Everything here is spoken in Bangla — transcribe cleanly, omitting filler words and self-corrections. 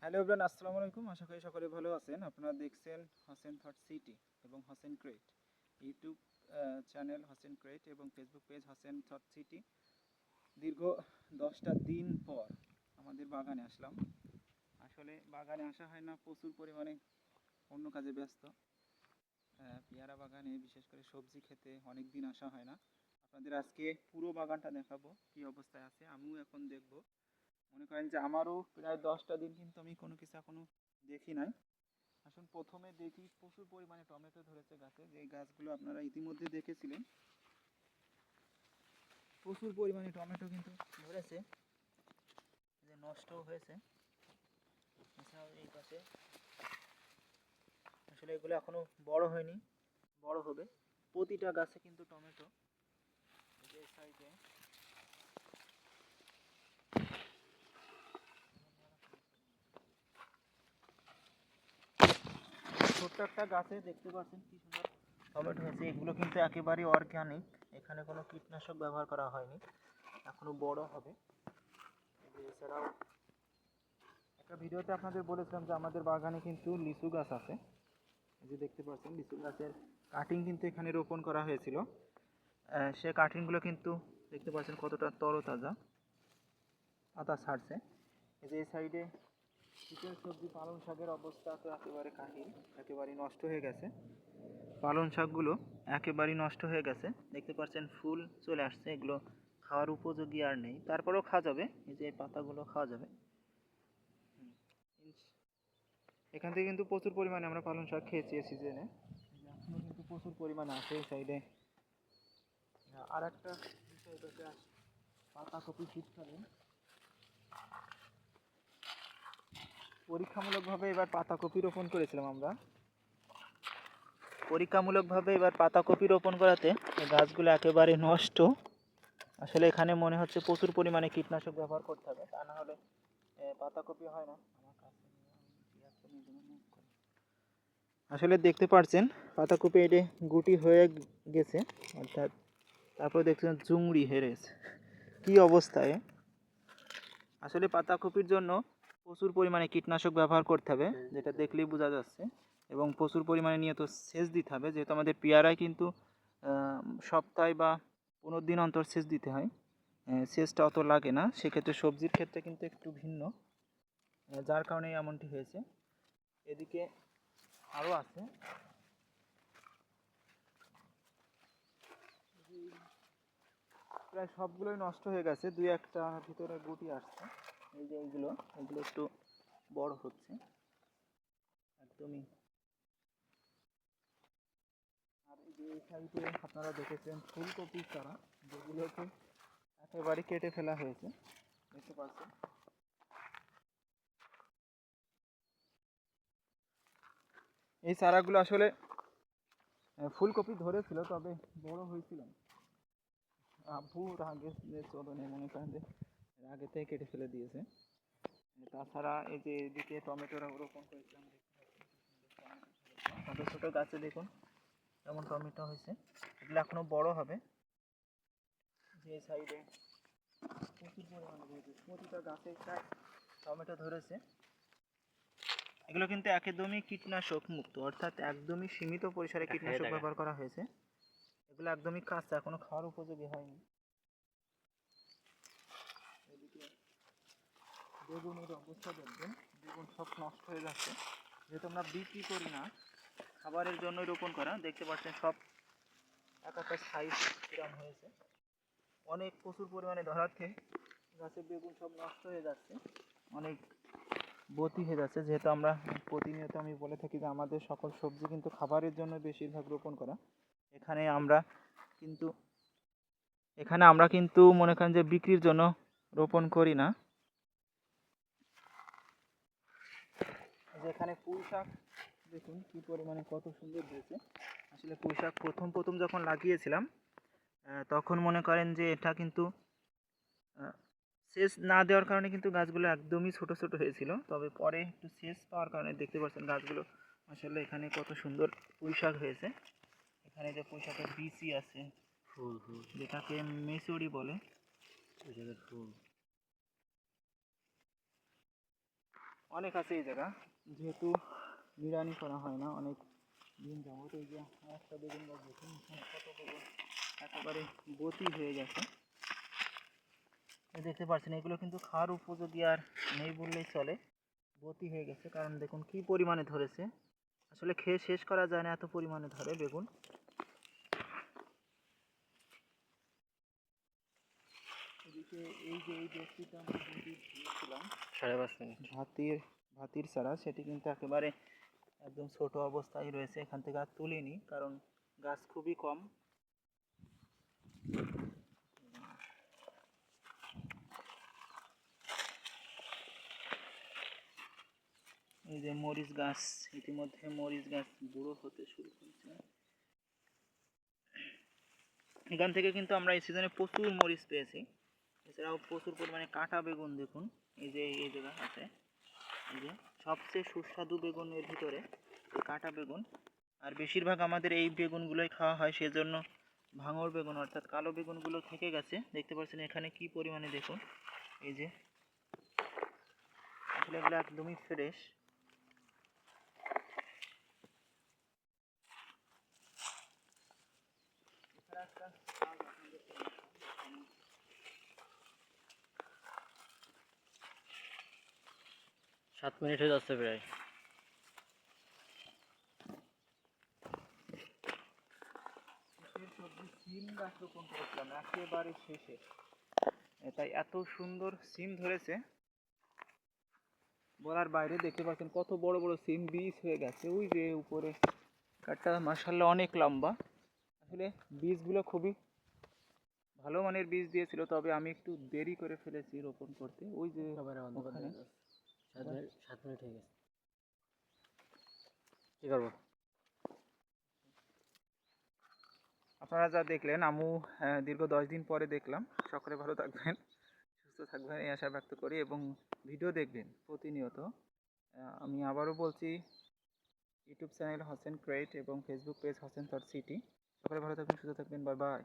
হ্যালো এভরিওয়ান, আসসালামু আলাইকুম। আশা করি সকলে ভালো আছেন। আপনারা দেখছেন হোসেন থট সিটি এবং Hossain create YouTube channel Hossain create এবং Facebook page Hossain thought city. দীর্ঘ 10টা দিন পর আমাদের বাগানে আসলাম। আসলে বাগানে আসা হয় না, প্রচুর পরিমাণে অন্য কাজে ব্যস্ত। পেয়ারা বাগানে বিশেষ করে সবজি খেতে অনেক দিন আসা হয় না। আপনাদের আজকে পুরো বাগানটা দেখাবো কী অবস্থায় আছে, আমিও এখন দেখব। মনে করেন যে আমারও প্রায় 10টা দিন কিন্তু আমি কোনো কিছু এখনো দেখি নাই। আসুন প্রথমে দেখি, প্রচুর পরিমাণে টমেটো ধরেছে গাছে, যে গাছগুলো আপনারা ইতিমধ্যে দেখেছিলেন। প্রচুর পরিমাণে টমেটো কিন্তু ধরেছে, যে নষ্টও হয়েছে। এছাড়াও এই পাশে আসলে এগুলো এখনো বড় হয়নি, বড় হবে। প্রতিটা গাছে কিন্তু টমেটো। এই যে সাইডে ছোট্ট একটা গাছে দেখতে পাচ্ছেন কি সুন্দর টমেটো হয়েছে। এগুলো কিন্তু একেবারেই অর্গানিক, এখানে কোনো কীটনাশক ব্যবহার করা হয়নি, এখনো বড় হবে। এছাড়াও একটা ভিডিওতে আপনাদের বলেছিলাম যে আমাদের বাগানে কিন্তু লিচু গাছ আছে। এই যে দেখতে পাচ্ছেন লিচু গাছের কাটিং কিন্তু এখানে রোপণ করা হয়েছিল। সে কাটিংগুলো কিন্তু দেখতে পাচ্ছেন কতটা তরতাজা, পাতা ছাড়ছে। এই যে এই সাইডে শীতের সবজি পালং শাকের অবস্থা তো একেবারে কাহিল, একেবারে নষ্ট হয়ে গেছে। পালং শাকগুলো একেবারেই নষ্ট হয়ে গেছে, দেখতে পাচ্ছেন ফুল চলে আসছে, এগুলো খাওয়ার উপযোগী আর নেই। তারপরেও খাওয়া যাবে, এই যে এই পাতাগুলো খাওয়া যাবে। এখান থেকে কিন্তু প্রচুর পরিমাণে আমরা পালং শাক খেয়েছি এই সিজনে, এখনো কিন্তু প্রচুর পরিমাণে আছে এই সাইডে। আর একটা বিষয় হচ্ছে পাতাকপি শীতকালীন। পরীক্ষামূলকভাবে এবার পাতাকপি রোপণ করেছিলাম আমরা। পরীক্ষামূলকভাবে এবার পাতাকপি রোপণ করাতে গাছগুলো একেবারে নষ্ট। আসলে এখানে মনে হচ্ছে প্রচুর পরিমাণে কীটনাশক ব্যবহার করতে হবে, তা না হলে পাতাকপি হয় না। আসলে দেখতে পাচ্ছেন পাতাকপি এটি গুটি হয়ে গেছে, অর্থাৎ তারপর দেখছেন চুংড়ি হেরেছে, কি অবস্থায়। আসলে পাতাকপির জন্য প্রচুর পরিমাণে কীটনাশক ব্যবহার করতে হবে, যেটা দেখলেই বোঝা যাচ্ছে, এবং প্রচুর পরিমাণে নিয়ত সেচ দিতে হবে। যেহেতু আমাদের পেয়ারায় কিন্তু সপ্তাহে বা 15 দিন অন্তর সেচ দিতে হয়, সেচটা অত লাগে না। সেক্ষেত্রে সবজির ক্ষেত্রে কিন্তু একটু ভিন্ন, যার কারণে এমনটি হয়েছে। এদিকে আরও আছে, প্রায় সবগুলোই নষ্ট হয়ে গেছে, দুই একটা ভিতরে গুটি আসছে। এই যে এইগুলো এগুলো একটু বড় হচ্ছে একদমই। আর এই যে এই সাইডে আপনারা দেখেছেন ফুলকপির চারা, যেগুলোকে একেবারে কেটে ফেলা হয়েছে, দেখতে পাচ্ছেন। এই চারাগুলো আসলে ফুলকপি ধরেছিল, তবে বড় হয়েছিল। আব্বু আগে চলনে মনে করেন যে আগে থেকে কেটে ফেলে দিয়েছে। তাছাড়া এই যে এদিকে টমেটোরা রোপণ করেছিলাম, ছোটো ছোটো গাছে দেখুন কেমন টমেটো হয়েছে, এগুলো এখনো বড় হবে। যে সাইডে প্রচুর পরিমাণে ধরেছে, প্রতিটা গাছে প্রায় টমেটো ধরেছে। এগুলো কিন্তু একদমই কীটনাশক মুক্ত, অর্থাৎ একদমই সীমিত পরিসরে কীটনাশক ব্যবহার করা হয়েছে। এগুলো একদমই কাঁচা, এখনো খাওয়ার উপযোগী হয়নি। এদিকে বেগুনের অবস্থা দেখবেন, বেগুন সব নষ্ট হয়ে যাচ্ছে। যেহেতু আমরা বিক্রি করি না, খাবারের জন্যই রোপণ করা, দেখতে পাচ্ছেন সব এক একটা সাইজ কিরম হয়েছে, অনেক প্রচুর পরিমাণে ধরাচ্ছে। গাছের বেগুন সব নষ্ট হয়ে যাচ্ছে, অনেক বতি হয়ে যাচ্ছে। যেহেতু আমরা প্রতিনিয়ত আমি বলে থাকি যে আমাদের সকল সবজি কিন্তু খাবারের জন্য বেশিরভাগ রোপণ করা। এখানে আমরা কিন্তু মনে করেন যে বিক্রির জন্য রোপণ করি না। যেখানে পুঁই শাক দেখুন কি পরিমাণে কত সুন্দর হয়েছে। আসলে পুঁই শাক প্রথম যখন লাগিয়েছিলাম তখন মনে করেন যে এটা কিন্তু সেচ না দেওয়ার কারণে কিন্তু গাছগুলো একদমই ছোট ছোট হয়েছিল, তবে পরে একটু সেচ পাওয়ার কারণে দেখতে পাচ্ছেন গাছগুলো আসলে এখানে কত সুন্দর পুঁই শাক হয়েছে। এখানে যে পুঁই শাকের বিচি আছে, ফুল যেটাকে মেচুরি বলে, ফুল। অনেক আছে এই জায়গা, যেহেতু নিড়ানি করা হয় না অনেক দিন যাবত। এই যে একটা বেগুন গাছ দেখুন, এখানে কত বেগুন একেবারে বতি হয়ে গেছে। এই দেখতে পাচ্ছেন এগুলো কিন্তু খাওয়ার উপযোগী আর নেই বললেই চলে, বতি হয়ে গেছে। কারণ দেখুন কি পরিমাণে ধরেছে, আসলে খেয়ে শেষ করা যায় না এত পরিমাণে ধরে বেগুন। এদিকে এই যে এই ব্যক্তিটা আমরা দিয়েছিলাম 5.5 মিনিট ভাতির চারা, সেটি কিন্তু একেবারে একদম ছোট অবস্থায় রয়েছে, এখান থেকে আর তুলিনি কারণ গাছ খুবই কম। এই যে মরিচ গাছ, ইতিমধ্যে মরিচ গাছ বুড়ো হতে শুরু করেছে। এখান থেকে কিন্তু আমরা এই সিজনে প্রচুর মরিচ পেয়েছি। এছাড়াও প্রচুর পরিমাণে কাঁটা বেগুন দেখুন, এই যে এই জায়গা আছে, এই যে সবচেয়ে সুস্বাদু বেগুনের ভিতরে এই কাঁটা বেগুন। আর বেশিরভাগ আমাদের এই বেগুনগুলোই খাওয়া হয়, সেজন্য ভাঙর বেগুন অর্থাৎ কালো বেগুনগুলো থেকে গেছে। দেখতে পাচ্ছেন এখানে কি পরিমাণে দেখুন, এই যে আসলে এগুলো একদমই ফ্রেশ। 7 মিনিট হয়ে যাচ্ছে প্রায়। সবজি সিম গাছ রোপণ করেছিলাম একেবারে শেষে, তাই এত সুন্দর সিম ধরেছে বলার বাইরে। দেখতে পাচ্ছেন কত বড় বড় সিম বীজ হয়ে গেছে, ওই যে উপরে কাঠটা মাশাআল্লাহ অনেক লম্বা। আসলে বীজগুলো খুবই ভালো মানের বীজ দিয়েছিল, তবে আমি একটু দেরি করে ফেলেছি রোপণ করতে। ওই যে ওখানে 7 মিনিট হয়ে গেছে, কি করবো? আপনারা যা দেখলেন আমু দীর্ঘ 10 দিন পরে দেখলাম। সকলে ভালো থাকবেন, সুস্থ থাকবেন এই আশা ব্যক্ত করি, এবং ভিডিও দেখবেন প্রতিনিয়ত। আমি আবারও বলছি, ইউটিউব চ্যানেল হোসেন ক্রিয়েট এবং Facebook page Hossain thought city. সকলে ভালো থাকবেন, সুস্থ থাকবেন, বাই বাই।